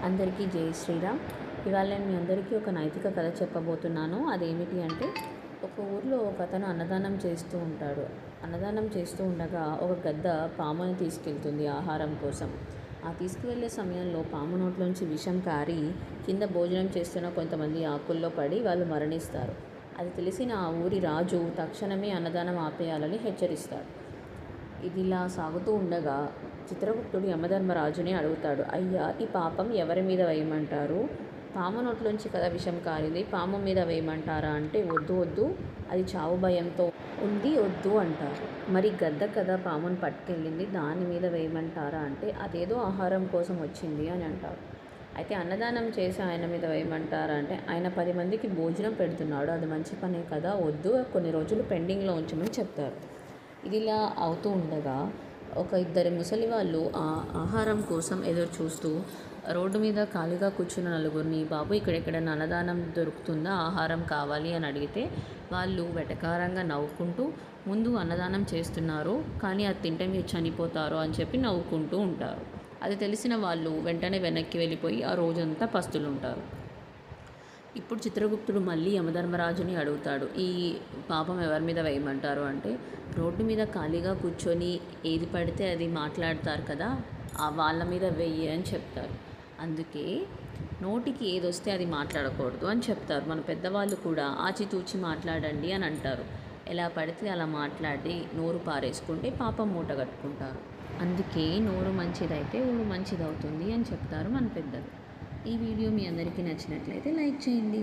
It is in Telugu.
అందరికీ జై శ్రీరామ్. ఇవాళ నేను మీ అందరికీ ఒక నైతిక కథ చెప్పబోతున్నాను. అదేమిటి అంటే, ఒక ఊరిలో ఒక అతను అన్నదానం చేస్తూ ఉంటాడు. అన్నదానం చేస్తూ ఉండగా ఒక గద్ద పాముని తీసుకెళ్తుంది ఆహారం కోసం. ఆ తీసుకువెళ్ళే సమయంలో పాము నోట్లోంచి విషం కారి కింద భోజనం చేస్తున్న కొంతమంది ఆకుల్లో పడి వాళ్ళు మరణిస్తారు. అది తెలిసిన ఆ ఊరి రాజు తక్షణమే అన్నదానం ఆపేయాలని హెచ్చరిస్తాడు. ఇదిలా సాగుతూ ఉండగా చిత్రగుప్తుడు యమధర్మరాజుని అడుగుతాడు, అయ్యా, ఈ పాపం ఎవరి మీద వేయమంటారు? పాము నోట్లోంచి కదా విషం కారింది, పాము మీద వేయమంటారా అంటే, వద్దు వద్దు, అది చావు భయంతో ఉంది, వద్దు అంటారు. మరి గద్ద కదా పాముని పట్టుకెళ్ళింది, దాని మీద వేయమంటారా అంటే, అదేదో ఆహారం కోసం వచ్చింది అని అంటారు. అయితే అన్నదానం చేసి ఆయన మీద వేయమంటారా అంటే, ఆయన 10 మందికి భోజనం పెడుతున్నాడు, అది మంచి పనే కదా, వద్దు, కొన్ని రోజులు పెండింగ్లో ఉంచమని చెప్తారు. ఇదిలా అవుతూ ఉండగా ఒక ఇద్దరు ముసలి వాళ్ళు ఆ ఆహారం కోసం ఎదురు చూస్తూ రోడ్డు మీద ఖాళీగా కూర్చున్న నలుగురిని, బాబు ఇక్కడెక్కడైనా అన్నదానం దొరుకుతుందా, ఆహారం కావాలి అని అడిగితే వాళ్ళు వెటకారంగా నవ్వుకుంటూ, ముందు అన్నదానం చేస్తున్నారు కానీ అది తింటే మీరు చనిపోతారు అని చెప్పి నవ్వుకుంటూ ఉంటారు. అది తెలిసిన వాళ్ళు వెంటనే వెనక్కి వెళ్ళిపోయి ఆ రోజంతా పస్తులుంటారు. ఇప్పుడు చిత్రగుప్తుడు మళ్ళీ యమధర్మరాజుని అడుగుతాడు, ఈ పాపం ఎవరి మీద వేయమంటారు అంటే, రోడ్డు మీద ఖాళీగా కూర్చొని ఏది పడితే అది మాట్లాడతారు కదా, వాళ్ళ మీద వెయ్యి అని చెప్తారు. అందుకే నోటికి ఏదొస్తే అది మాట్లాడకూడదు అని చెప్తారు. మన పెద్దవాళ్ళు కూడా ఆచితూచి మాట్లాడండి అని అంటారు. ఎలా పడితే అలా మాట్లాడి నోరు పారేసుకుంటే పాపం మూట కట్టుకుంటారు. అందుకే నోరు మంచిదైతే ఊరు మంచిదవుతుంది అని చెప్తారు మన పెద్దలు. ఈ వీడియో మీ అందరికీ నచ్చినట్లయితే లైక్ చేయండి.